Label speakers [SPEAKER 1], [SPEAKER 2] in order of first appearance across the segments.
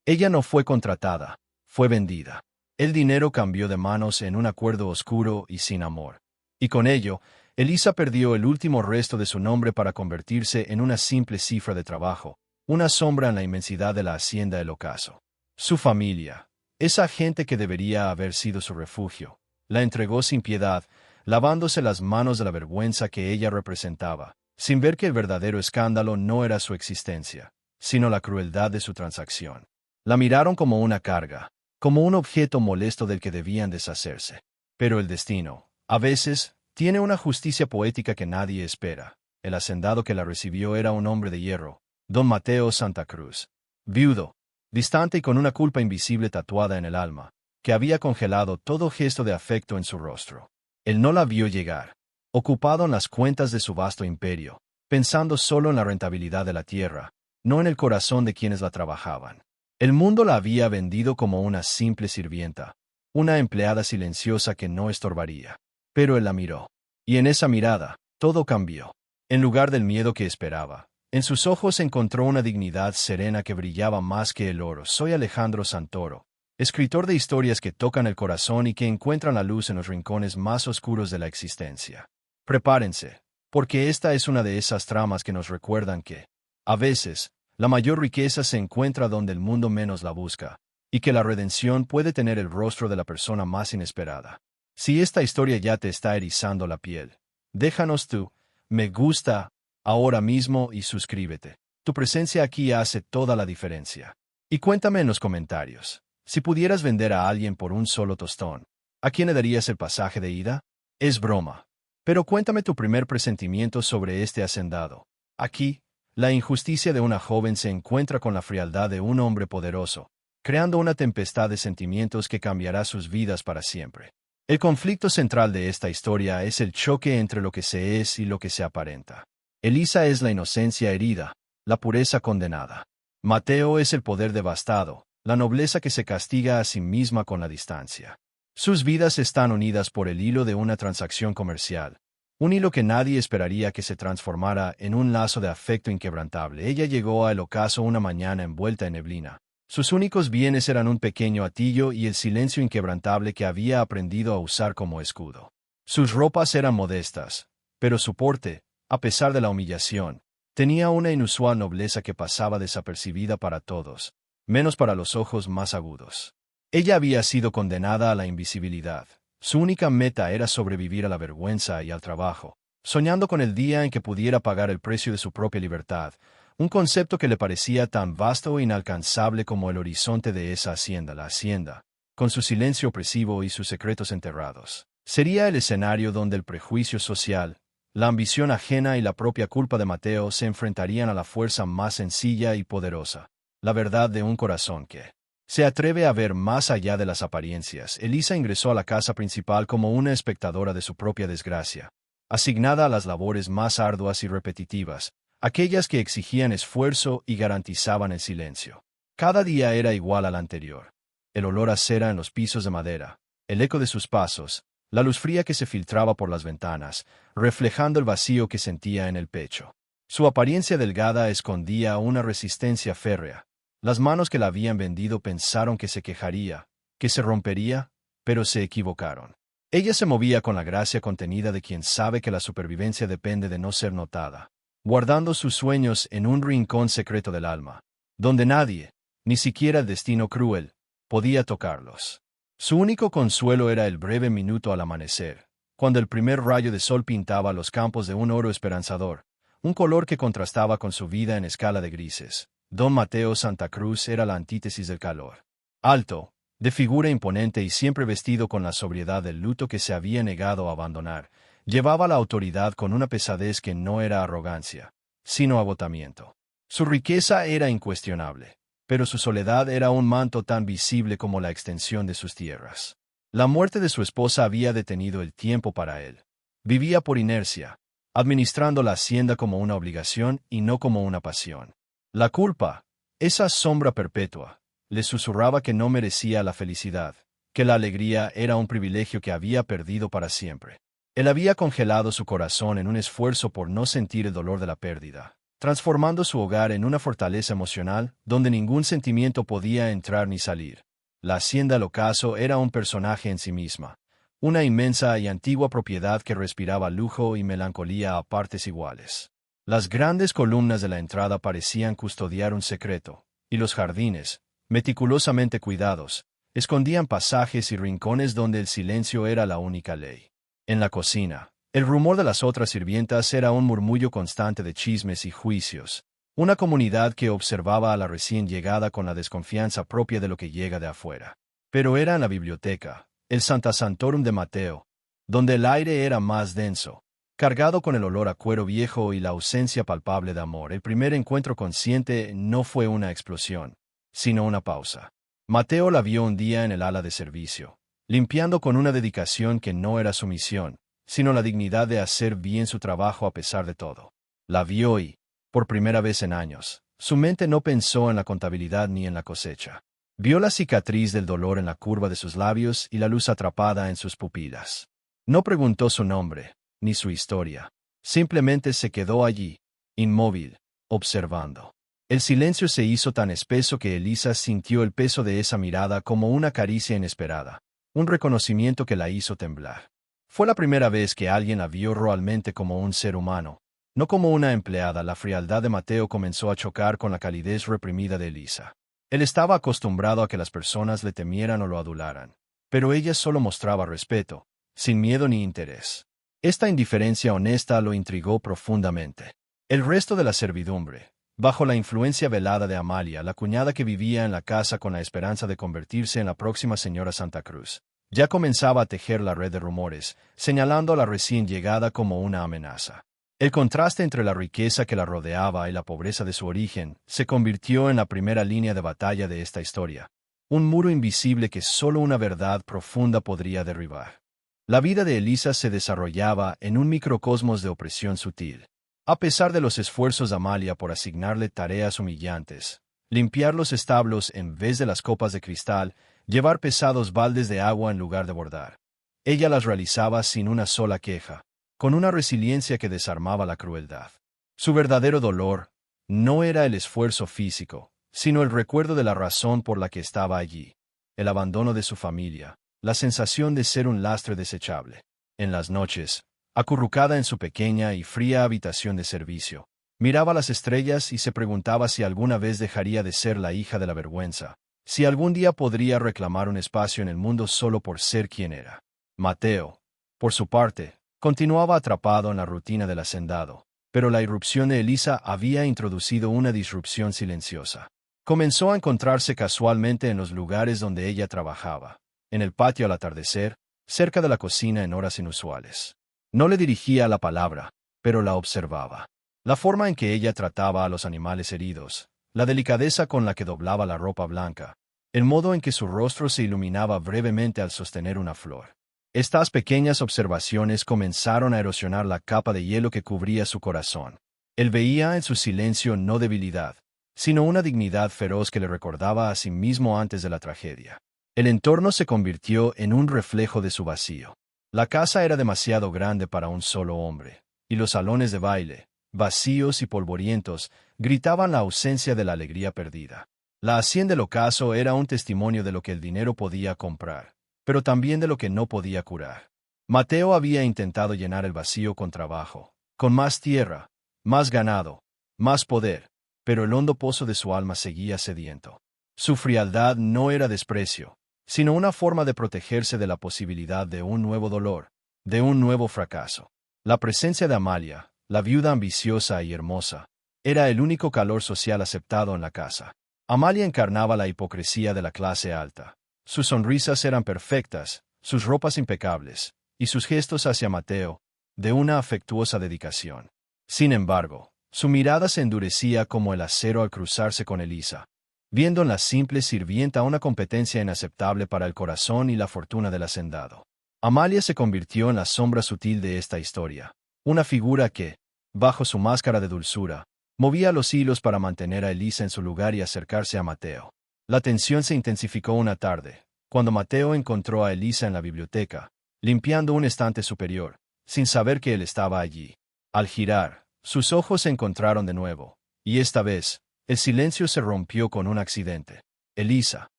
[SPEAKER 1] Ella no fue contratada, fue vendida. El dinero cambió de manos en un acuerdo oscuro y sin amor. Y con ello, Elisa perdió el último resto de su nombre para convertirse en una simple cifra de trabajo, una sombra en la inmensidad de la hacienda del ocaso. Su familia, esa gente que debería haber sido su refugio, la entregó sin piedad, lavándose las manos de la vergüenza que ella representaba, sin ver que el verdadero escándalo no era su existencia, sino la crueldad de su transacción. La miraron como una carga, como un objeto molesto del que debían deshacerse. Pero el destino, a veces, tiene una justicia poética que nadie espera. El hacendado que la recibió era un hombre de hierro, don Mateo Santa Cruz, viudo, distante y con una culpa invisible tatuada en el alma, que había congelado todo gesto de afecto en su rostro. Él no la vio llegar, ocupado en las cuentas de su vasto imperio, pensando solo en la rentabilidad de la tierra, no en el corazón de quienes la trabajaban. El mundo la había vendido como una simple sirvienta, una empleada silenciosa que no estorbaría. Pero él la miró, y en esa mirada, todo cambió. En lugar del miedo que esperaba, en sus ojos encontró una dignidad serena que brillaba más que el oro. Soy Alejandro Santoro, escritor de historias que tocan el corazón y que encuentran la luz en los rincones más oscuros de la existencia. Prepárense, porque esta es una de esas tramas que nos recuerdan que, a veces, la mayor riqueza se encuentra donde el mundo menos la busca, y que la redención puede tener el rostro de la persona más inesperada. Si esta historia ya te está erizando la piel, déjanos tu me gusta ahora mismo y suscríbete. Tu presencia aquí hace toda la diferencia. Y cuéntame en los comentarios, si pudieras vender a alguien por un solo tostón, ¿a quién le darías el pasaje de ida? Es broma. Pero cuéntame tu primer presentimiento sobre este hacendado. Aquí, la injusticia de una joven se encuentra con la frialdad de un hombre poderoso, creando una tempestad de sentimientos que cambiará sus vidas para siempre. El conflicto central de esta historia es el choque entre lo que se es y lo que se aparenta. Elisa es la inocencia herida, la pureza condenada. Mateo es el poder devastado, la nobleza que se castiga a sí misma con la distancia. Sus vidas están unidas por el hilo de una transacción comercial, un hilo que nadie esperaría que se transformara en un lazo de afecto inquebrantable. Ella llegó al ocaso una mañana envuelta en neblina. Sus únicos bienes eran un pequeño atillo y el silencio inquebrantable que había aprendido a usar como escudo. Sus ropas eran modestas, pero su porte, a pesar de la humillación, tenía una inusual nobleza que pasaba desapercibida para todos, menos para los ojos más agudos. Ella había sido condenada a la invisibilidad. Su única meta era sobrevivir a la vergüenza y al trabajo, soñando con el día en que pudiera pagar el precio de su propia libertad, un concepto que le parecía tan vasto e inalcanzable como el horizonte de esa hacienda. La hacienda, con su silencio opresivo y sus secretos enterrados, sería el escenario donde el prejuicio social, la ambición ajena y la propia culpa de Mateo se enfrentarían a la fuerza más sencilla y poderosa, la verdad de un corazón que se atreve a ver más allá de las apariencias. Elisa ingresó a la casa principal como una espectadora de su propia desgracia, asignada a las labores más arduas y repetitivas, aquellas que exigían esfuerzo y garantizaban el silencio. Cada día era igual al anterior. El olor a cera en los pisos de madera, el eco de sus pasos, la luz fría que se filtraba por las ventanas, reflejando el vacío que sentía en el pecho. Su apariencia delgada escondía una resistencia férrea. Las manos que la habían vendido pensaron que se quejaría, que se rompería, pero se equivocaron. Ella se movía con la gracia contenida de quien sabe que la supervivencia depende de no ser notada, guardando sus sueños en un rincón secreto del alma, donde nadie, ni siquiera el destino cruel, podía tocarlos. Su único consuelo era el breve minuto al amanecer, cuando el primer rayo de sol pintaba los campos de un oro esperanzador, un color que contrastaba con su vida en escala de grises. Don Mateo Santa Cruz era la antítesis del calor. Alto, de figura imponente y siempre vestido con la sobriedad del luto que se había negado a abandonar, llevaba la autoridad con una pesadez que no era arrogancia, sino agotamiento. Su riqueza era incuestionable, pero su soledad era un manto tan visible como la extensión de sus tierras. La muerte de su esposa había detenido el tiempo para él. Vivía por inercia, administrando la hacienda como una obligación y no como una pasión. La culpa, esa sombra perpetua, le susurraba que no merecía la felicidad, que la alegría era un privilegio que había perdido para siempre. Él había congelado su corazón en un esfuerzo por no sentir el dolor de la pérdida, transformando su hogar en una fortaleza emocional donde ningún sentimiento podía entrar ni salir. La hacienda Locaso era un personaje en sí misma, una inmensa y antigua propiedad que respiraba lujo y melancolía a partes iguales. Las grandes columnas de la entrada parecían custodiar un secreto, y los jardines, meticulosamente cuidados, escondían pasajes y rincones donde el silencio era la única ley. En la cocina, el rumor de las otras sirvientas era un murmullo constante de chismes y juicios, una comunidad que observaba a la recién llegada con la desconfianza propia de lo que llega de afuera. Pero era en la biblioteca, el Santa Santorum de Mateo, donde el aire era más denso, cargado con el olor a cuero viejo y la ausencia palpable de amor. El primer encuentro consciente no fue una explosión, sino una pausa. Mateo la vio un día en el ala de servicio, limpiando con una dedicación que no era su misión, sino la dignidad de hacer bien su trabajo a pesar de todo. La vio y, por primera vez en años, su mente no pensó en la contabilidad ni en la cosecha. Vio la cicatriz del dolor en la curva de sus labios y la luz atrapada en sus pupilas. No preguntó su nombre, ni su historia. Simplemente se quedó allí, inmóvil, observando. El silencio se hizo tan espeso que Elisa sintió el peso de esa mirada como una caricia inesperada, un reconocimiento que la hizo temblar. Fue la primera vez que alguien la vio realmente como un ser humano, no como una empleada. La frialdad de Mateo comenzó a chocar con la calidez reprimida de Elisa. Él estaba acostumbrado a que las personas le temieran o lo adularan, pero ella solo mostraba respeto, sin miedo ni interés. Esta indiferencia honesta lo intrigó profundamente. El resto de la servidumbre, bajo la influencia velada de Amalia, la cuñada que vivía en la casa con la esperanza de convertirse en la próxima señora Santa Cruz, ya comenzaba a tejer la red de rumores, señalando a la recién llegada como una amenaza. El contraste entre la riqueza que la rodeaba y la pobreza de su origen se convirtió en la primera línea de batalla de esta historia, un muro invisible que solo una verdad profunda podría derribar. La vida de Elisa se desarrollaba en un microcosmos de opresión sutil. A pesar de los esfuerzos de Amalia por asignarle tareas humillantes, limpiar los establos en vez de las copas de cristal, llevar pesados baldes de agua en lugar de bordar, ella las realizaba sin una sola queja, con una resiliencia que desarmaba la crueldad. Su verdadero dolor no era el esfuerzo físico, sino el recuerdo de la razón por la que estaba allí, el abandono de su familia, la sensación de ser un lastre desechable. En las noches, acurrucada en su pequeña y fría habitación de servicio, miraba las estrellas y se preguntaba si alguna vez dejaría de ser la hija de la vergüenza, si algún día podría reclamar un espacio en el mundo solo por ser quien era. Mateo, por su parte, continuaba atrapado en la rutina del hacendado, pero la irrupción de Elisa había introducido una disrupción silenciosa. Comenzó a encontrarse casualmente en los lugares donde ella trabajaba, en el patio al atardecer, cerca de la cocina en horas inusuales. No le dirigía la palabra, pero la observaba. La forma en que ella trataba a los animales heridos, la delicadeza con la que doblaba la ropa blanca, el modo en que su rostro se iluminaba brevemente al sostener una flor. Estas pequeñas observaciones comenzaron a erosionar la capa de hielo que cubría su corazón. Él veía en su silencio no debilidad, sino una dignidad feroz que le recordaba a sí mismo antes de la tragedia. El entorno se convirtió en un reflejo de su vacío. La casa era demasiado grande para un solo hombre, y los salones de baile, vacíos y polvorientos, gritaban la ausencia de la alegría perdida. La hacienda del ocaso era un testimonio de lo que el dinero podía comprar, pero también de lo que no podía curar. Mateo había intentado llenar el vacío con trabajo, con más tierra, más ganado, más poder, pero el hondo pozo de su alma seguía sediento. Su frialdad no era desprecio, sino una forma de protegerse de la posibilidad de un nuevo dolor, de un nuevo fracaso. La presencia de Amalia, la viuda ambiciosa y hermosa, era el único calor social aceptado en la casa. Amalia encarnaba la hipocresía de la clase alta. Sus sonrisas eran perfectas, sus ropas impecables, y sus gestos hacia Mateo, de una afectuosa dedicación. Sin embargo, su mirada se endurecía como el acero al cruzarse con Elisa, viendo en la simple sirvienta una competencia inaceptable para el corazón y la fortuna del hacendado. Amalia se convirtió en la sombra sutil de esta historia, una figura que, bajo su máscara de dulzura, movía los hilos para mantener a Elisa en su lugar y acercarse a Mateo. La tensión se intensificó una tarde, cuando Mateo encontró a Elisa en la biblioteca, limpiando un estante superior, sin saber que él estaba allí. Al girar, Sus ojos se encontraron de nuevo, y esta vez, el silencio se rompió con un accidente. Elisa,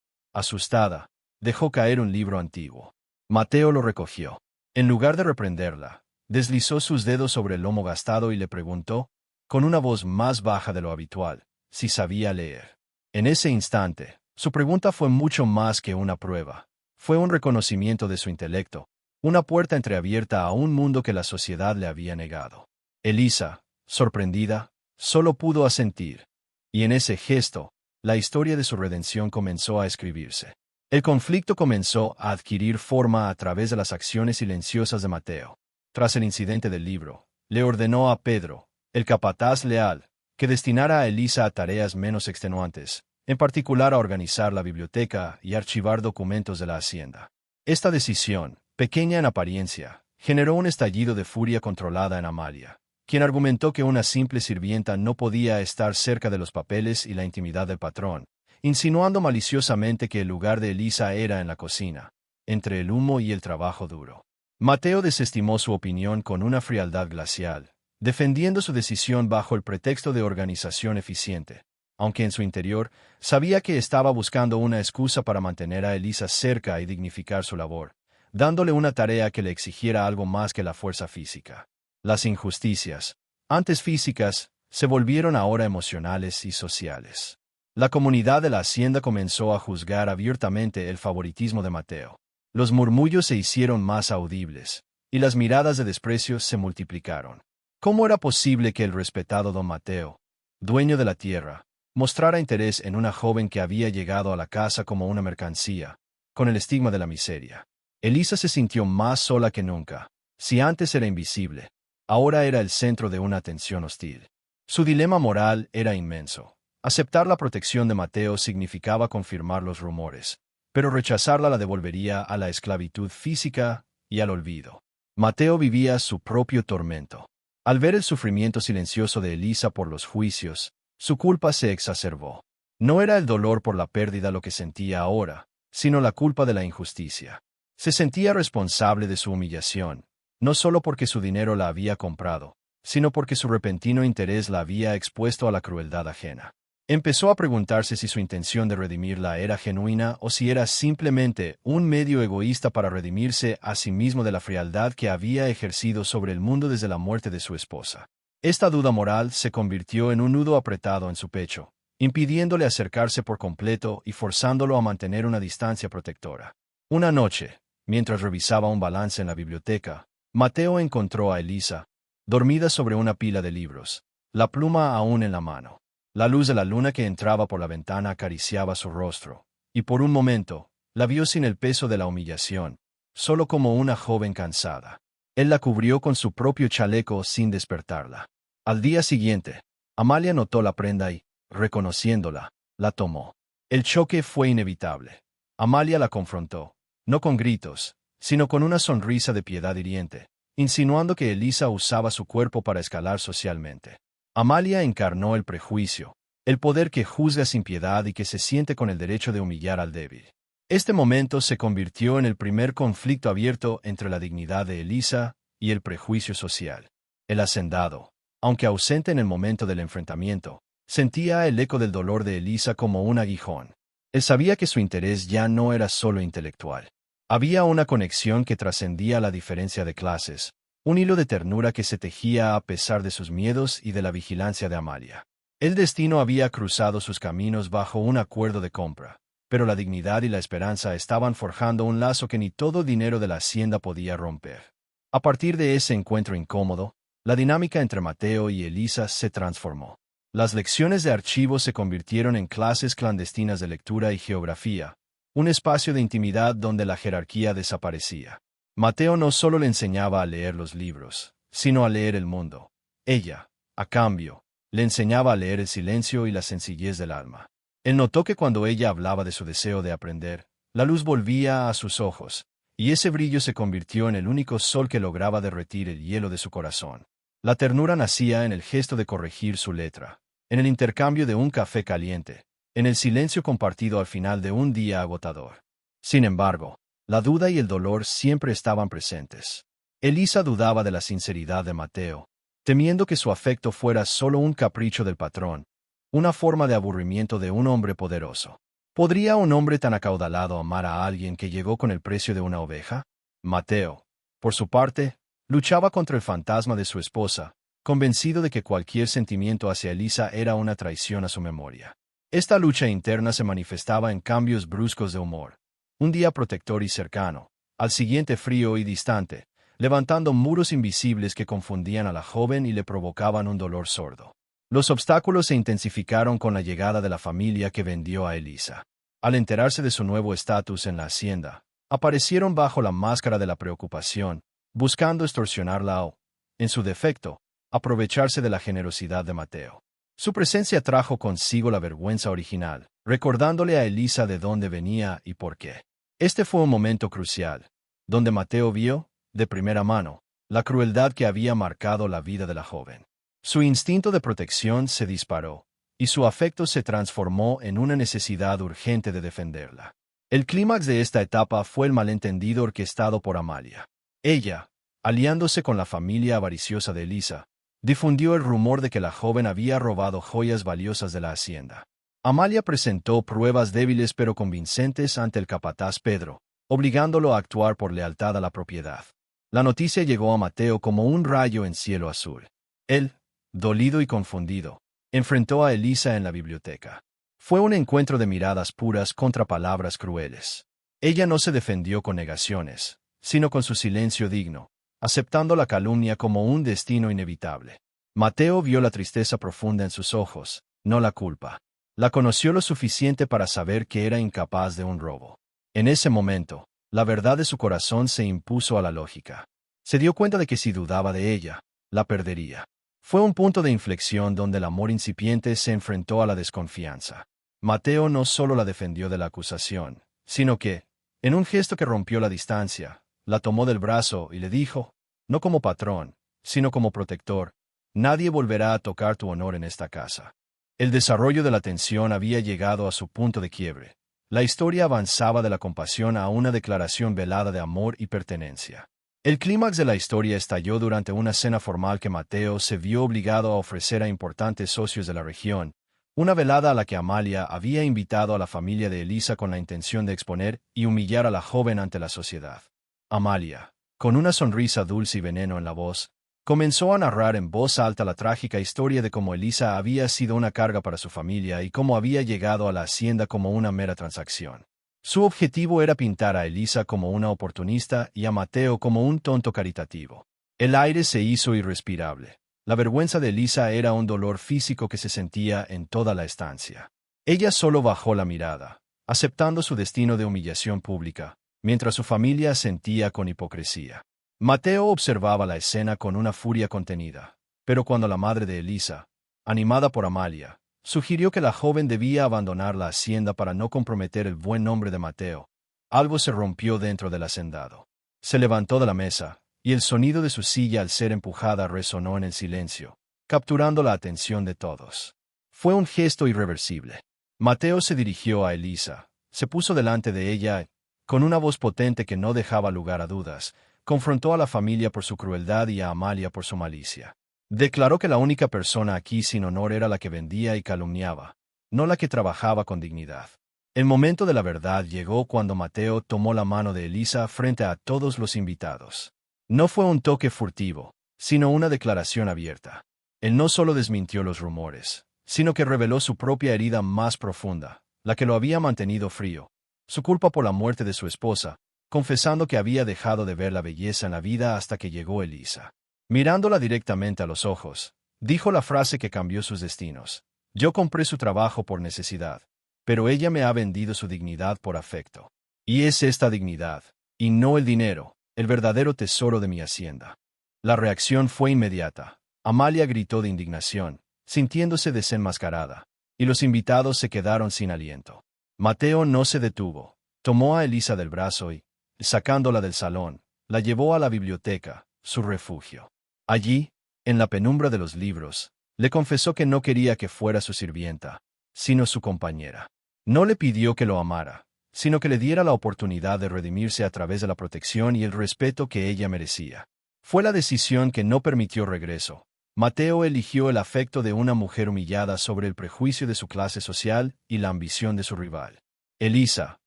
[SPEAKER 1] asustada, dejó caer un libro antiguo. Mateo lo recogió. En lugar de reprenderla, deslizó sus dedos sobre el lomo gastado y le preguntó, con una voz más baja de lo habitual, si sabía leer. En ese instante, su pregunta fue mucho más que una prueba. Fue un reconocimiento de su intelecto, una puerta entreabierta a un mundo que la sociedad le había negado. Elisa, sorprendida, solo pudo asentir. Y en ese gesto, la historia de su redención comenzó a escribirse. El conflicto comenzó a adquirir forma a través de las acciones silenciosas de Mateo. Tras el incidente del libro, le ordenó a Pedro, el capataz leal, que destinara a Elisa a tareas menos extenuantes, en particular a organizar la biblioteca y archivar documentos de la hacienda. Esta decisión, pequeña en apariencia, generó un estallido de furia controlada en Amalia, quien argumentó que una simple sirvienta no podía estar cerca de los papeles y la intimidad del patrón, insinuando maliciosamente que el lugar de Elisa era en la cocina, entre el humo y el trabajo duro. Mateo desestimó su opinión con una frialdad glacial, defendiendo su decisión bajo el pretexto de organización eficiente, aunque en su interior sabía que estaba buscando una excusa para mantener a Elisa cerca y dignificar su labor, dándole una tarea que le exigiera algo más que la fuerza física. Las injusticias, antes físicas, se volvieron ahora emocionales y sociales. La comunidad de la hacienda comenzó a juzgar abiertamente el favoritismo de Mateo. Los murmullos se hicieron más audibles, y las miradas de desprecio se multiplicaron. ¿Cómo era posible que el respetado don Mateo, dueño de la tierra, mostrara interés en una joven que había llegado a la casa como una mercancía, con el estigma de la miseria? Elisa se sintió más sola que nunca. Si antes era invisible, ahora era el centro de una atención hostil. Su dilema moral era inmenso. Aceptar la protección de Mateo significaba confirmar los rumores, pero rechazarla la devolvería a la esclavitud física y al olvido. Mateo vivía su propio tormento. Al ver el sufrimiento silencioso de Elisa por los juicios, su culpa se exacerbó. No era el dolor por la pérdida lo que sentía ahora, sino la culpa de la injusticia. Se sentía responsable de su humillación, no solo porque su dinero la había comprado, sino porque su repentino interés la había expuesto a la crueldad ajena. Empezó a preguntarse si su intención de redimirla era genuina o si era simplemente un medio egoísta para redimirse a sí mismo de la frialdad que había ejercido sobre el mundo desde la muerte de su esposa. Esta duda moral se convirtió en un nudo apretado en su pecho, impidiéndole acercarse por completo y forzándolo a mantener una distancia protectora. Una noche, mientras revisaba un balance en la biblioteca, Mateo encontró a Elisa, dormida sobre una pila de libros, la pluma aún en la mano. La luz de la luna que entraba por la ventana acariciaba su rostro, y por un momento, la vio sin el peso de la humillación, solo como una joven cansada. Él la cubrió con su propio chaleco sin despertarla. Al día siguiente, Amalia notó la prenda y, reconociéndola, la tomó. El choque fue inevitable. Amalia la confrontó, no con gritos, sino con una sonrisa de piedad hiriente, insinuando que Elisa usaba su cuerpo para escalar socialmente. Amalia encarnó el prejuicio, el poder que juzga sin piedad y que se siente con el derecho de humillar al débil. Este momento se convirtió en el primer conflicto abierto entre la dignidad de Elisa y el prejuicio social. El hacendado, aunque ausente en el momento del enfrentamiento, sentía el eco del dolor de Elisa como un aguijón. Él sabía que su interés ya no era solo intelectual. Había una conexión que trascendía la diferencia de clases, un hilo de ternura que se tejía a pesar de sus miedos y de la vigilancia de Amalia. El destino había cruzado sus caminos bajo un acuerdo de compra, pero la dignidad y la esperanza estaban forjando un lazo que ni todo dinero de la hacienda podía romper. A partir de ese encuentro incómodo, la dinámica entre Mateo y Elisa se transformó. Las lecciones de archivo se convirtieron en clases clandestinas de lectura y geografía, un espacio de intimidad donde la jerarquía desaparecía. Mateo no solo le enseñaba a leer los libros, sino a leer el mundo. Ella, a cambio, le enseñaba a leer el silencio y la sencillez del alma. Él notó que cuando ella hablaba de su deseo de aprender, la luz volvía a sus ojos, y ese brillo se convirtió en el único sol que lograba derretir el hielo de su corazón. La ternura nacía en el gesto de corregir su letra, en el intercambio de un café caliente, en el silencio compartido al final de un día agotador. Sin embargo, la duda y el dolor siempre estaban presentes. Elisa dudaba de la sinceridad de Mateo, temiendo que su afecto fuera solo un capricho del patrón, una forma de aburrimiento de un hombre poderoso. ¿Podría un hombre tan acaudalado amar a alguien que llegó con el precio de una oveja? Mateo, por su parte, luchaba contra el fantasma de su esposa, convencido de que cualquier sentimiento hacia Elisa era una traición a su memoria. Esta lucha interna se manifestaba en cambios bruscos de humor. Un día protector y cercano, al siguiente frío y distante, levantando muros invisibles que confundían a la joven y le provocaban un dolor sordo. Los obstáculos se intensificaron con la llegada de la familia que vendió a Elisa. Al enterarse de su nuevo estatus en la hacienda, aparecieron bajo la máscara de la preocupación, buscando extorsionarla o, en su defecto, aprovecharse de la generosidad de Mateo. Su presencia trajo consigo la vergüenza original, recordándole a Elisa de dónde venía y por qué. Este fue un momento crucial, donde Mateo vio, de primera mano, la crueldad que había marcado la vida de la joven. Su instinto de protección se disparó, y su afecto se transformó en una necesidad urgente de defenderla. El clímax de esta etapa fue el malentendido orquestado por Amalia. Ella, aliándose con la familia avariciosa de Elisa, difundió el rumor de que la joven había robado joyas valiosas de la hacienda. Amalia presentó pruebas débiles pero convincentes ante el capataz Pedro, obligándolo a actuar por lealtad a la propiedad. La noticia llegó a Mateo como un rayo en cielo azul. Él, dolido y confundido, enfrentó a Elisa en la biblioteca. Fue un encuentro de miradas puras contra palabras crueles. Ella no se defendió con negaciones, sino con su silencio digno, aceptando la calumnia como un destino inevitable. Mateo vio la tristeza profunda en sus ojos, no la culpa. La conoció lo suficiente para saber que era incapaz de un robo. En ese momento, la verdad de su corazón se impuso a la lógica. Se dio cuenta de que si dudaba de ella, la perdería. Fue un punto de inflexión donde el amor incipiente se enfrentó a la desconfianza. Mateo no solo la defendió de la acusación, sino que, en un gesto que rompió la distancia, la tomó del brazo y le dijo, no como patrón, sino como protector, nadie volverá a tocar tu honor en esta casa. El desarrollo de la tensión había llegado a su punto de quiebre. La historia avanzaba de la compasión a una declaración velada de amor y pertenencia. El clímax de la historia estalló durante una cena formal que Mateo se vio obligado a ofrecer a importantes socios de la región, una velada a la que Amalia había invitado a la familia de Elisa con la intención de exponer y humillar a la joven ante la sociedad. Amalia, con una sonrisa dulce y veneno en la voz, comenzó a narrar en voz alta la trágica historia de cómo Elisa había sido una carga para su familia y cómo había llegado a la hacienda como una mera transacción. Su objetivo era pintar a Elisa como una oportunista y a Mateo como un tonto caritativo. El aire se hizo irrespirable. La vergüenza de Elisa era un dolor físico que se sentía en toda la estancia. Ella solo bajó la mirada, aceptando su destino de humillación pública, mientras su familia sentía con hipocresía. Mateo observaba la escena con una furia contenida, pero cuando la madre de Elisa, animada por Amalia, sugirió que la joven debía abandonar la hacienda para no comprometer el buen nombre de Mateo, algo se rompió dentro del hacendado. Se levantó de la mesa, y el sonido de su silla al ser empujada resonó en el silencio, capturando la atención de todos. Fue un gesto irreversible. Mateo se dirigió a Elisa, se puso delante de ella y, con una voz potente que no dejaba lugar a dudas, confrontó a la familia por su crueldad y a Amalia por su malicia. Declaró que la única persona aquí sin honor era la que vendía y calumniaba, no la que trabajaba con dignidad. El momento de la verdad llegó cuando Mateo tomó la mano de Elisa frente a todos los invitados. No fue un toque furtivo, sino una declaración abierta. Él no solo desmintió los rumores, sino que reveló su propia herida más profunda, la que lo había mantenido frío, su culpa por la muerte de su esposa, confesando que había dejado de ver la belleza en la vida hasta que llegó Elisa. Mirándola directamente a los ojos, dijo la frase que cambió sus destinos. Yo compré su trabajo por necesidad, pero ella me ha vendido su dignidad por afecto. Y es esta dignidad, y no el dinero, el verdadero tesoro de mi hacienda. La reacción fue inmediata. Amalia gritó de indignación, sintiéndose desenmascarada, y los invitados se quedaron sin aliento. Mateo no se detuvo, tomó a Elisa del brazo y, sacándola del salón, la llevó a la biblioteca, su refugio. Allí, en la penumbra de los libros, le confesó que no quería que fuera su sirvienta, sino su compañera. No le pidió que lo amara, sino que le diera la oportunidad de redimirse a través de la protección y el respeto que ella merecía. Fue la decisión que no permitió regreso, Mateo eligió el afecto de una mujer humillada sobre el prejuicio de su clase social y la ambición de su rival. Elisa,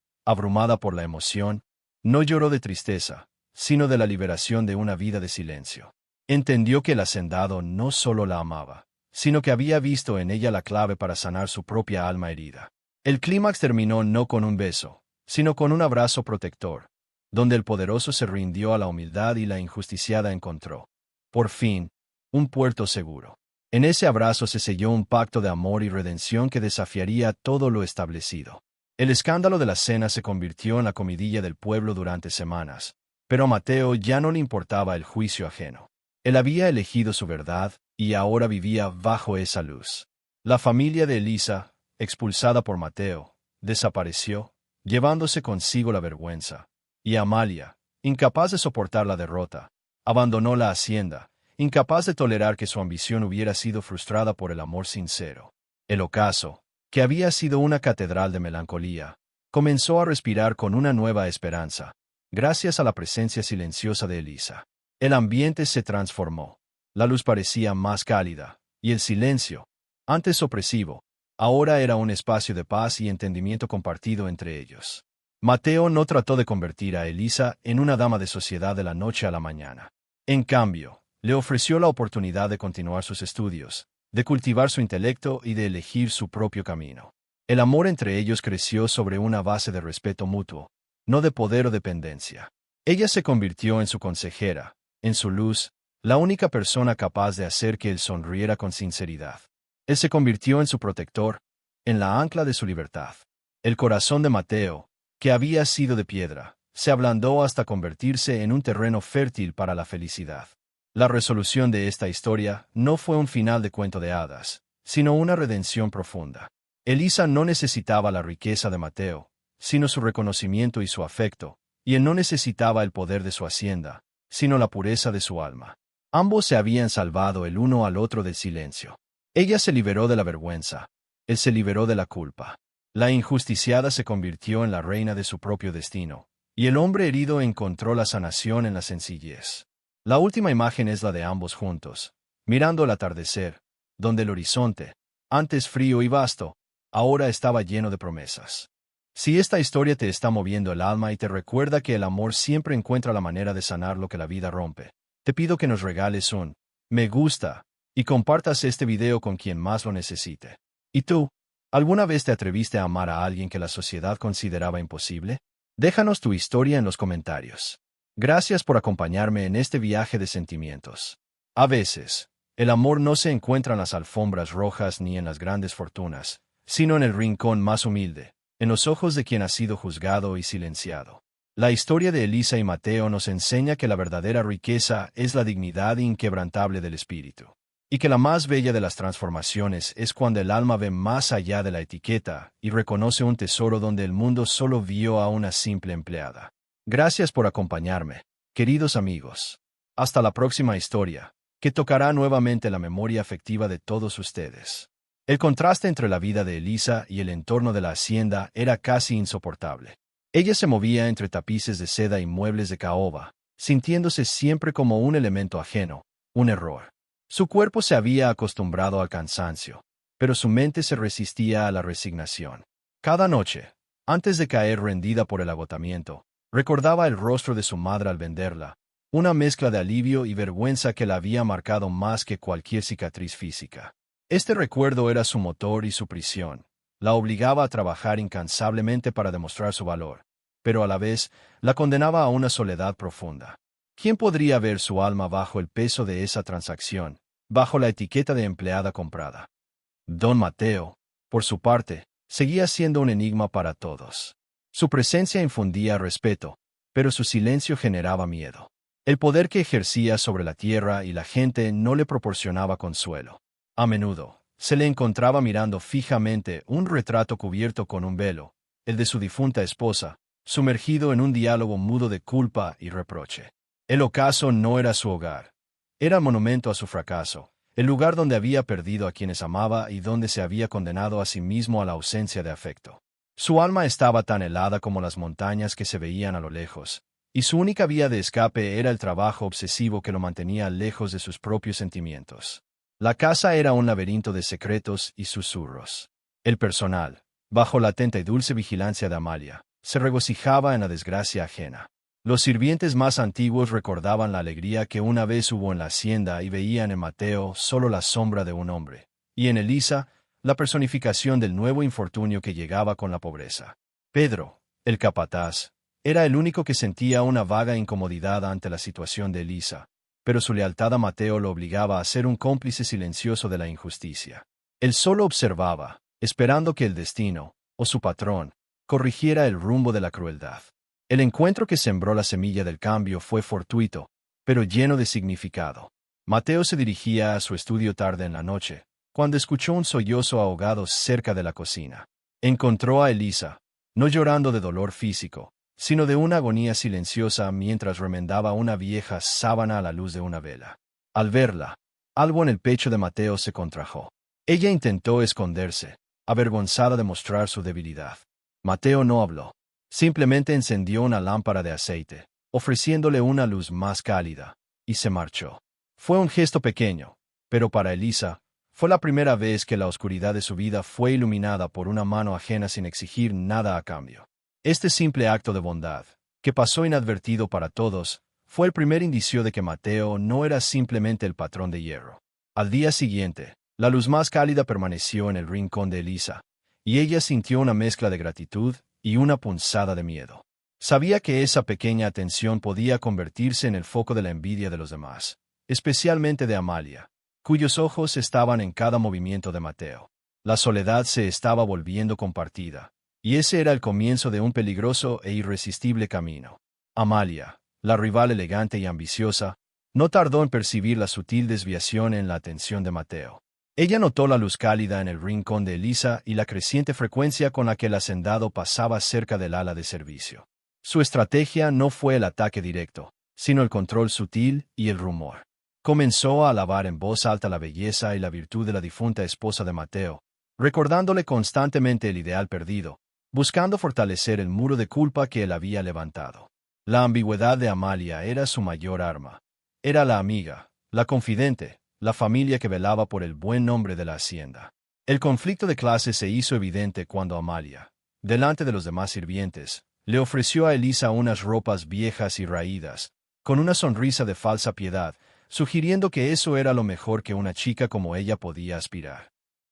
[SPEAKER 1] abrumada por la emoción, no lloró de tristeza, sino de la liberación de una vida de silencio. Entendió que el hacendado no solo la amaba, sino que había visto en ella la clave para sanar su propia alma herida. El clímax terminó no con un beso, sino con un abrazo protector, donde el poderoso se rindió a la humildad y la injusticiada encontró, por fin, un puerto seguro. En ese abrazo se selló un pacto de amor y redención que desafiaría todo lo establecido. El escándalo de la cena se convirtió en la comidilla del pueblo durante semanas, pero a Mateo ya no le importaba el juicio ajeno. Él había elegido su verdad y ahora vivía bajo esa luz. La familia de Elisa, expulsada por Mateo, desapareció, llevándose consigo la vergüenza, y Amalia, incapaz de soportar la derrota, abandonó la hacienda, incapaz de tolerar que su ambición hubiera sido frustrada por el amor sincero. El ocaso, que había sido una catedral de melancolía, comenzó a respirar con una nueva esperanza, gracias a la presencia silenciosa de Elisa. El ambiente se transformó. La luz parecía más cálida, y el silencio, antes opresivo, ahora era un espacio de paz y entendimiento compartido entre ellos. Mateo no trató de convertir a Elisa en una dama de sociedad de la noche a la mañana. En cambio, le ofreció la oportunidad de continuar sus estudios, de cultivar su intelecto y de elegir su propio camino. El amor entre ellos creció sobre una base de respeto mutuo, no de poder o dependencia. Ella se convirtió en su consejera, en su luz, la única persona capaz de hacer que él sonriera con sinceridad. Él se convirtió en su protector, en la ancla de su libertad. El corazón de Mateo, que había sido de piedra, se ablandó hasta convertirse en un terreno fértil para la felicidad. La resolución de esta historia no fue un final de cuento de hadas, sino una redención profunda. Elisa no necesitaba la riqueza de Mateo, sino su reconocimiento y su afecto, y él no necesitaba el poder de su hacienda, sino la pureza de su alma. Ambos se habían salvado el uno al otro del silencio. Ella se liberó de la vergüenza, él se liberó de la culpa. La injusticiada se convirtió en la reina de su propio destino, y el hombre herido encontró la sanación en la sencillez. La última imagen es la de ambos juntos, mirando el atardecer, donde el horizonte, antes frío y vasto, ahora estaba lleno de promesas. Si esta historia te está moviendo el alma y te recuerda que el amor siempre encuentra la manera de sanar lo que la vida rompe, te pido que nos regales un me gusta y compartas este video con quien más lo necesite. ¿Y tú? ¿Alguna vez te atreviste a amar a alguien que la sociedad consideraba imposible? Déjanos tu historia en los comentarios. Gracias por acompañarme en este viaje de sentimientos. A veces, el amor no se encuentra en las alfombras rojas ni en las grandes fortunas, sino en el rincón más humilde, en los ojos de quien ha sido juzgado y silenciado. La historia de Elisa y Mateo nos enseña que la verdadera riqueza es la dignidad inquebrantable del espíritu, y que la más bella de las transformaciones es cuando el alma ve más allá de la etiqueta y reconoce un tesoro donde el mundo solo vio a una simple empleada. Gracias por acompañarme, queridos amigos. Hasta la próxima historia, que tocará nuevamente la memoria afectiva de todos ustedes. El contraste entre la vida de Elisa y el entorno de la hacienda era casi insoportable. Ella se movía entre tapices de seda y muebles de caoba, sintiéndose siempre como un elemento ajeno, un error. Su cuerpo se había acostumbrado al cansancio, pero su mente se resistía a la resignación. Cada noche, antes de caer rendida por el agotamiento, recordaba el rostro de su madre al venderla, una mezcla de alivio y vergüenza que la había marcado más que cualquier cicatriz física. Este recuerdo era su motor y su prisión. La obligaba a trabajar incansablemente para demostrar su valor, pero a la vez la condenaba a una soledad profunda. ¿Quién podría ver su alma bajo el peso de esa transacción, bajo la etiqueta de empleada comprada? Don Mateo, por su parte, seguía siendo un enigma para todos. Su presencia infundía respeto, pero su silencio generaba miedo. El poder que ejercía sobre la tierra y la gente no le proporcionaba consuelo. A menudo, se le encontraba mirando fijamente un retrato cubierto con un velo, el de su difunta esposa, sumergido en un diálogo mudo de culpa y reproche. El ocaso no era su hogar. Era monumento a su fracaso, el lugar donde había perdido a quienes amaba y donde se había condenado a sí mismo a la ausencia de afecto. Su alma estaba tan helada como las montañas que se veían a lo lejos, y su única vía de escape era el trabajo obsesivo que lo mantenía lejos de sus propios sentimientos. La casa era un laberinto de secretos y susurros. El personal, bajo la atenta y dulce vigilancia de Amalia, se regocijaba en la desgracia ajena. Los sirvientes más antiguos recordaban la alegría que una vez hubo en la hacienda y veían en Mateo solo la sombra de un hombre, y en Elisa, la personificación del nuevo infortunio que llegaba con la pobreza. Pedro, el capataz, era el único que sentía una vaga incomodidad ante la situación de Elisa, pero su lealtad a Mateo lo obligaba a ser un cómplice silencioso de la injusticia. Él solo observaba, esperando que el destino, o su patrón, corrigiera el rumbo de la crueldad. El encuentro que sembró la semilla del cambio fue fortuito, pero lleno de significado. Mateo se dirigía a su estudio tarde en la noche, cuando escuchó un sollozo ahogado cerca de la cocina. Encontró a Elisa, no llorando de dolor físico, sino de una agonía silenciosa mientras remendaba una vieja sábana a la luz de una vela. Al verla, algo en el pecho de Mateo se contrajo. Ella intentó esconderse, avergonzada de mostrar su debilidad. Mateo no habló. Simplemente encendió una lámpara de aceite, ofreciéndole una luz más cálida, y se marchó. Fue un gesto pequeño, pero para Elisa, fue la primera vez que la oscuridad de su vida fue iluminada por una mano ajena sin exigir nada a cambio. Este simple acto de bondad, que pasó inadvertido para todos, fue el primer indicio de que Mateo no era simplemente el patrón de hierro. Al día siguiente, la luz más cálida permaneció en el rincón de Elisa, y ella sintió una mezcla de gratitud y una punzada de miedo. Sabía que esa pequeña atención podía convertirse en el foco de la envidia de los demás, especialmente de Amalia, cuyos ojos estaban en cada movimiento de Mateo. La soledad se estaba volviendo compartida, y ese era el comienzo de un peligroso e irresistible camino. Amalia, la rival elegante y ambiciosa, no tardó en percibir la sutil desviación en la atención de Mateo. Ella notó la luz cálida en el rincón de Elisa y la creciente frecuencia con la que el hacendado pasaba cerca del ala de servicio. Su estrategia no fue el ataque directo, sino el control sutil y el rumor. Comenzó a alabar en voz alta la belleza y la virtud de la difunta esposa de Mateo, recordándole constantemente el ideal perdido, buscando fortalecer el muro de culpa que él había levantado. La ambigüedad de Amalia era su mayor arma. Era la amiga, la confidente, la familia que velaba por el buen nombre de la hacienda. El conflicto de clase se hizo evidente cuando Amalia, delante de los demás sirvientes, le ofreció a Elisa unas ropas viejas y raídas, con una sonrisa de falsa piedad, sugiriendo que eso era lo mejor que una chica como ella podía aspirar.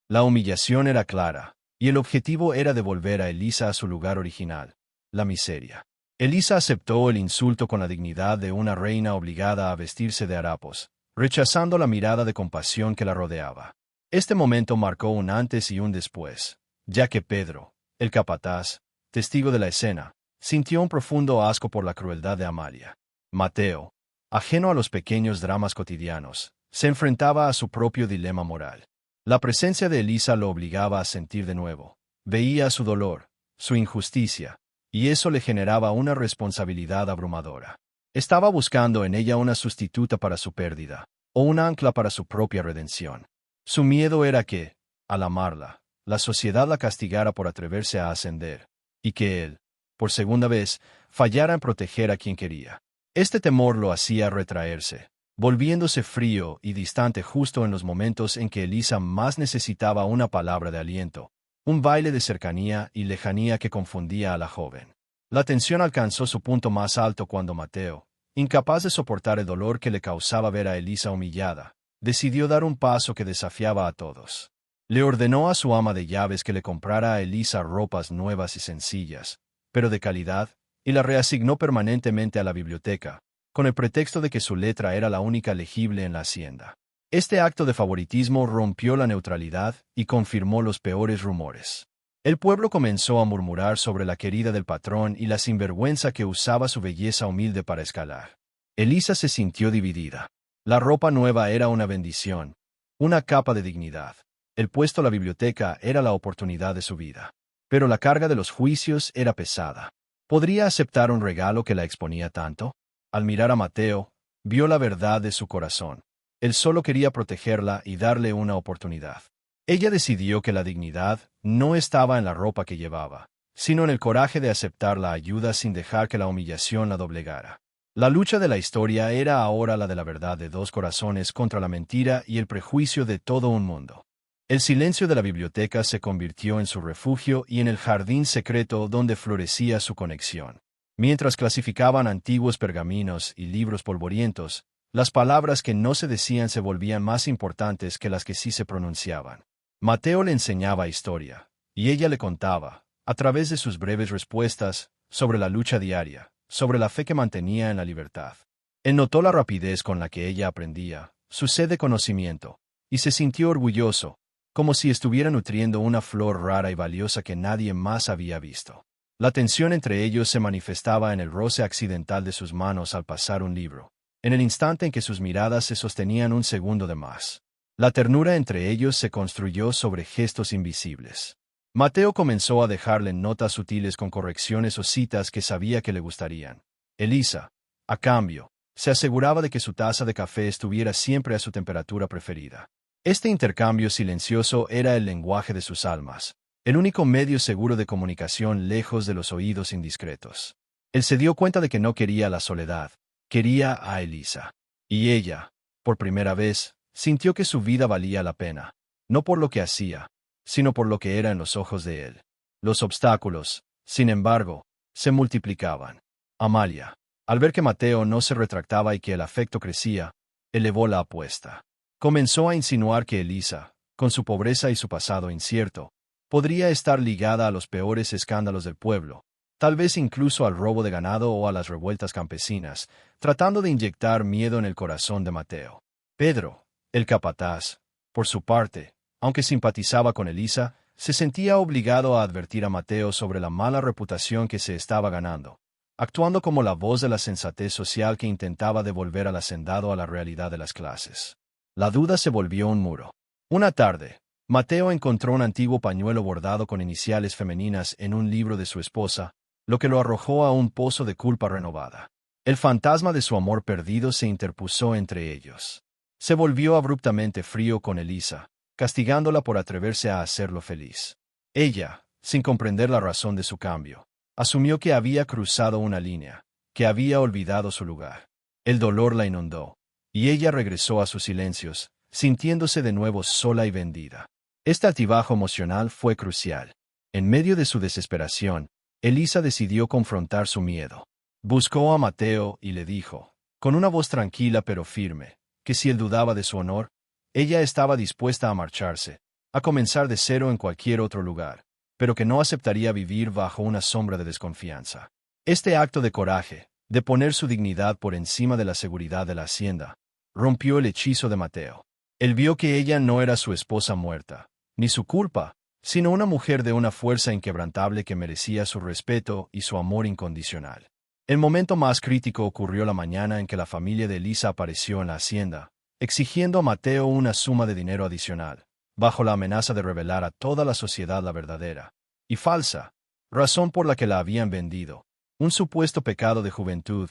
[SPEAKER 1] La humillación era clara, y el objetivo era devolver a Elisa a su lugar original, la miseria. Elisa aceptó el insulto con la dignidad de una reina obligada a vestirse de harapos, rechazando la mirada de compasión que la rodeaba. Este momento marcó un antes y un después, ya que Pedro, el capataz, testigo de la escena, sintió un profundo asco por la crueldad de Amalia. Mateo, ajeno a los pequeños dramas cotidianos, se enfrentaba a su propio dilema moral. La presencia de Elisa lo obligaba a sentir de nuevo. Veía su dolor, su injusticia, y eso le generaba una responsabilidad abrumadora. Estaba buscando en ella una sustituta para su pérdida, o un ancla para su propia redención. Su miedo era que, al amarla, la sociedad la castigara por atreverse a ascender, y que él, por segunda vez, fallara en proteger a quien quería. Este temor lo hacía retraerse, volviéndose frío y distante justo en los momentos en que Elisa más necesitaba una palabra de aliento, un baile de cercanía y lejanía que confundía a la joven. La tensión alcanzó su punto más alto cuando Mateo, incapaz de soportar el dolor que le causaba ver a Elisa humillada, decidió dar un paso que desafiaba a todos. Le ordenó a su ama de llaves que le comprara a Elisa ropas nuevas y sencillas, pero de calidad, y la reasignó permanentemente a la biblioteca, con el pretexto de que su letra era la única legible en la hacienda. Este acto de favoritismo rompió la neutralidad y confirmó los peores rumores. El pueblo comenzó a murmurar sobre la querida del patrón y la sinvergüenza que usaba su belleza humilde para escalar. Elisa se sintió dividida. La ropa nueva era una bendición, una capa de dignidad. El puesto a la biblioteca era la oportunidad de su vida. Pero la carga de los juicios era pesada. ¿Podría aceptar un regalo que la exponía tanto? Al mirar a Mateo, vio la verdad de su corazón. Él solo quería protegerla y darle una oportunidad. Ella decidió que la dignidad no estaba en la ropa que llevaba, sino en el coraje de aceptar la ayuda sin dejar que la humillación la doblegara. La lucha de la historia era ahora la de la verdad de dos corazones contra la mentira y el prejuicio de todo un mundo. El silencio de la biblioteca se convirtió en su refugio y en el jardín secreto donde florecía su conexión. Mientras clasificaban antiguos pergaminos y libros polvorientos, las palabras que no se decían se volvían más importantes que las que sí se pronunciaban. Mateo le enseñaba historia, y ella le contaba, a través de sus breves respuestas, sobre la lucha diaria, sobre la fe que mantenía en la libertad. Él notó la rapidez con la que ella aprendía, su sed de conocimiento, y se sintió orgulloso, como si estuviera nutriendo una flor rara y valiosa que nadie más había visto. La tensión entre ellos se manifestaba en el roce accidental de sus manos al pasar un libro, en el instante en que sus miradas se sostenían un segundo de más. La ternura entre ellos se construyó sobre gestos invisibles. Mateo comenzó a dejarle notas sutiles con correcciones o citas que sabía que le gustarían. Elisa, a cambio, se aseguraba de que su taza de café estuviera siempre a su temperatura preferida. Este intercambio silencioso era el lenguaje de sus almas, el único medio seguro de comunicación lejos de los oídos indiscretos. Él se dio cuenta de que no quería la soledad, quería a Elisa. Y ella, por primera vez, sintió que su vida valía la pena, no por lo que hacía, sino por lo que era en los ojos de él. Los obstáculos, sin embargo, se multiplicaban. Amalia, al ver que Mateo no se retractaba y que el afecto crecía, elevó la apuesta. Comenzó a insinuar que Elisa, con su pobreza y su pasado incierto, podría estar ligada a los peores escándalos del pueblo, tal vez incluso al robo de ganado o a las revueltas campesinas, tratando de inyectar miedo en el corazón de Mateo. Pedro, el capataz, por su parte, aunque simpatizaba con Elisa, se sentía obligado a advertir a Mateo sobre la mala reputación que se estaba ganando, actuando como la voz de la sensatez social que intentaba devolver al hacendado a la realidad de las clases. La duda se volvió un muro. Una tarde, Mateo encontró un antiguo pañuelo bordado con iniciales femeninas en un libro de su esposa, lo que lo arrojó a un pozo de culpa renovada. El fantasma de su amor perdido se interpuso entre ellos. Se volvió abruptamente frío con Elisa, castigándola por atreverse a hacerlo feliz. Ella, sin comprender la razón de su cambio, asumió que había cruzado una línea, que había olvidado su lugar. El dolor la inundó, y ella regresó a sus silencios, sintiéndose de nuevo sola y vendida. Este altibajo emocional fue crucial. En medio de su desesperación, Elisa decidió confrontar su miedo. Buscó a Mateo y le dijo, con una voz tranquila pero firme, que si él dudaba de su honor, ella estaba dispuesta a marcharse, a comenzar de cero en cualquier otro lugar, pero que no aceptaría vivir bajo una sombra de desconfianza. Este acto de coraje, de poner su dignidad por encima de la seguridad de la hacienda, rompió el hechizo de Mateo. Él vio que ella no era su esposa muerta, ni su culpa, sino una mujer de una fuerza inquebrantable que merecía su respeto y su amor incondicional. El momento más crítico ocurrió la mañana en que la familia de Elisa apareció en la hacienda, exigiendo a Mateo una suma de dinero adicional, bajo la amenaza de revelar a toda la sociedad la verdadera y falsa razón por la que la habían vendido. Un supuesto pecado de juventud,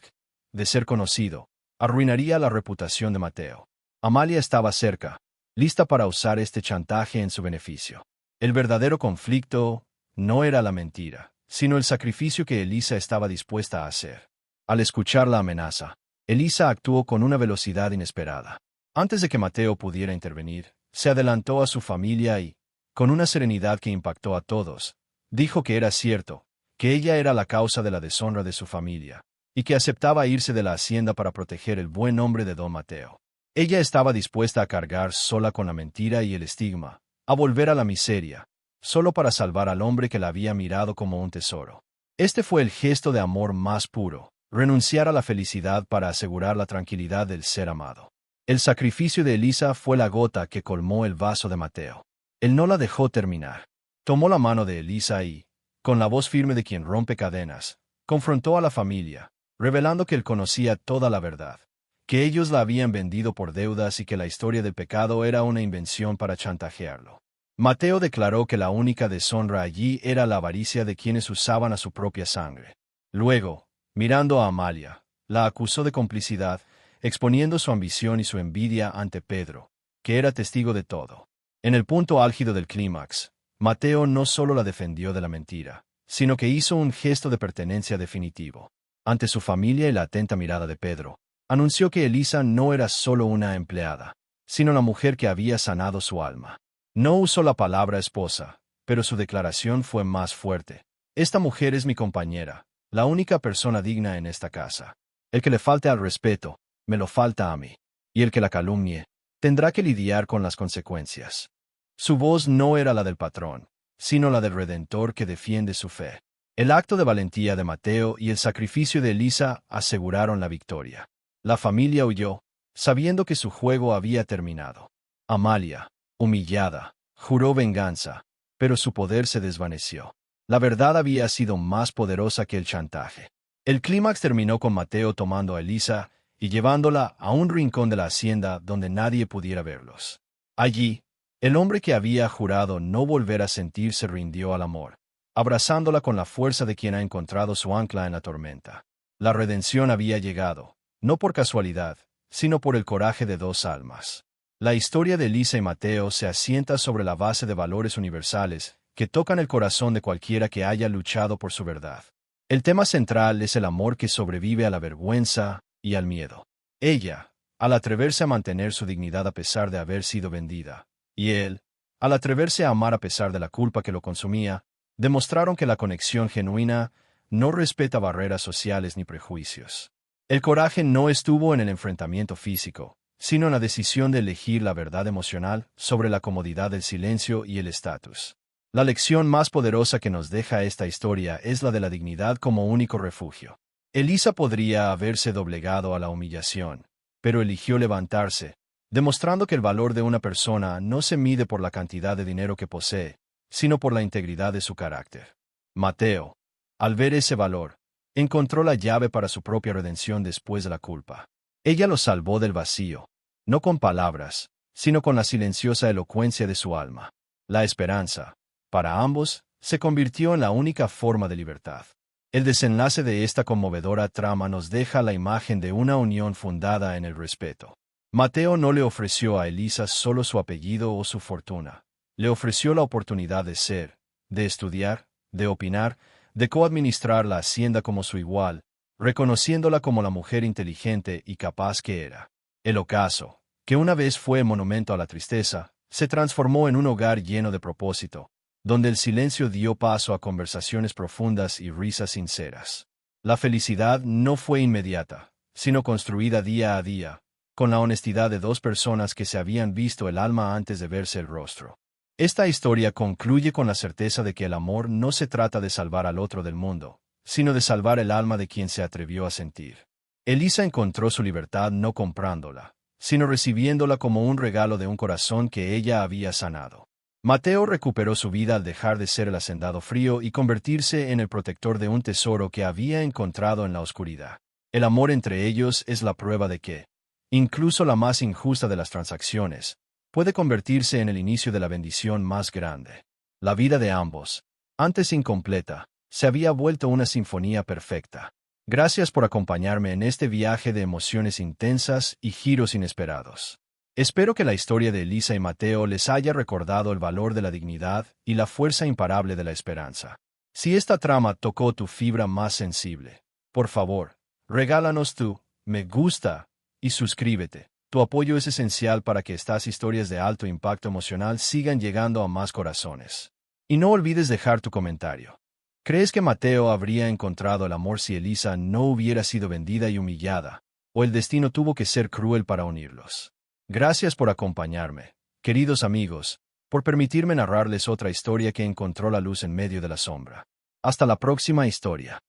[SPEAKER 1] de ser conocido, arruinaría la reputación de Mateo. Amalia estaba cerca, lista para usar este chantaje en su beneficio. El verdadero conflicto no era la mentira, sino el sacrificio que Elisa estaba dispuesta a hacer. Al escuchar la amenaza, Elisa actuó con una velocidad inesperada. Antes de que Mateo pudiera intervenir, se adelantó a su familia y, con una serenidad que impactó a todos, dijo que era cierto, que ella era la causa de la deshonra de su familia, y que aceptaba irse de la hacienda para proteger el buen nombre de don Mateo. Ella estaba dispuesta a cargar sola con la mentira y el estigma, a volver a la miseria, solo para salvar al hombre que la había mirado como un tesoro. Este fue el gesto de amor más puro, renunciar a la felicidad para asegurar la tranquilidad del ser amado. El sacrificio de Elisa fue la gota que colmó el vaso de Mateo. Él no la dejó terminar. Tomó la mano de Elisa y, con la voz firme de quien rompe cadenas, confrontó a la familia, revelando que él conocía toda la verdad, que ellos la habían vendido por deudas y que la historia del pecado era una invención para chantajearlo. Mateo declaró que la única deshonra allí era la avaricia de quienes usaban a su propia sangre. Luego, mirando a Amalia, la acusó de complicidad, exponiendo su ambición y su envidia ante Pedro, que era testigo de todo. En el punto álgido del clímax, Mateo no solo la defendió de la mentira, sino que hizo un gesto de pertenencia definitivo. ante su familia y la atenta mirada de Pedro, anunció que Elisa no era solo una empleada, sino la mujer que había sanado su alma. No usó la palabra esposa, pero su declaración fue más fuerte. Esta mujer es mi compañera, la única persona digna en esta casa. El que le falte al respeto, me lo falta a mí. Y el que la calumnie, tendrá que lidiar con las consecuencias. Su voz no era la del patrón, sino la del Redentor que defiende su fe. El acto de valentía de Mateo y el sacrificio de Elisa aseguraron la victoria. La familia huyó, sabiendo que su juego había terminado. Amalia, humillada, juró venganza, pero su poder se desvaneció. La verdad había sido más poderosa que el chantaje. El clímax terminó con Mateo tomando a Elisa y llevándola a un rincón de la hacienda donde nadie pudiera verlos. Allí, el hombre que había jurado no volver a sentir se rindió al amor, abrazándola con la fuerza de quien ha encontrado su ancla en la tormenta. La redención había llegado, no por casualidad, sino por el coraje de dos almas. La historia de Elisa y Mateo se asienta sobre la base de valores universales que tocan el corazón de cualquiera que haya luchado por su verdad. El tema central es el amor que sobrevive a la vergüenza y al miedo. Ella, al atreverse a mantener su dignidad a pesar de haber sido vendida, y él, al atreverse a amar a pesar de la culpa que lo consumía, demostraron que la conexión genuina no respeta barreras sociales ni prejuicios. El coraje no estuvo en el enfrentamiento físico, sino en la decisión de elegir la verdad emocional sobre la comodidad del silencio y el estatus. La lección más poderosa que nos deja esta historia es la de la dignidad como único refugio. Elisa podría haberse doblegado a la humillación, pero eligió levantarse, demostrando que el valor de una persona no se mide por la cantidad de dinero que posee, sino por la integridad de su carácter. Mateo, al ver ese valor, encontró la llave para su propia redención después de la culpa. Ella lo salvó del vacío, no con palabras, sino con la silenciosa elocuencia de su alma. La esperanza, para ambos, se convirtió en la única forma de libertad. El desenlace de esta conmovedora trama nos deja la imagen de una unión fundada en el respeto. Mateo no le ofreció a Elisa solo su apellido o su fortuna. Le ofreció la oportunidad de ser, de estudiar, de opinar, de coadministrar la hacienda como su igual, reconociéndola como la mujer inteligente y capaz que era. El ocaso, que una vez fue monumento a la tristeza, se transformó en un hogar lleno de propósito, donde el silencio dio paso a conversaciones profundas y risas sinceras. La felicidad no fue inmediata, sino construida día a día, con la honestidad de dos personas que se habían visto el alma antes de verse el rostro. Esta historia concluye con la certeza de que el amor no se trata de salvar al otro del mundo, sino de salvar el alma de quien se atrevió a sentir. Elisa encontró su libertad no comprándola, sino recibiéndola como un regalo de un corazón que ella había sanado. Mateo recuperó su vida al dejar de ser el hacendado frío y convertirse en el protector de un tesoro que había encontrado en la oscuridad. El amor entre ellos es la prueba de que, incluso la más injusta de las transacciones, puede convertirse en el inicio de la bendición más grande. La vida de ambos, antes incompleta, se había vuelto una sinfonía perfecta. Gracias por acompañarme en este viaje de emociones intensas y giros inesperados. Espero que la historia de Elisa y Mateo les haya recordado el valor de la dignidad y la fuerza imparable de la esperanza. Si esta trama tocó tu fibra más sensible, por favor, regálanos tu me gusta y suscríbete. Tu apoyo es esencial para que estas historias de alto impacto emocional sigan llegando a más corazones. Y no olvides dejar tu comentario. ¿Crees que Mateo habría encontrado el amor si Elisa no hubiera sido vendida y humillada, o el destino tuvo que ser cruel para unirlos? Gracias por acompañarme, queridos amigos, por permitirme narrarles otra historia que encontró la luz en medio de la sombra. Hasta la próxima historia.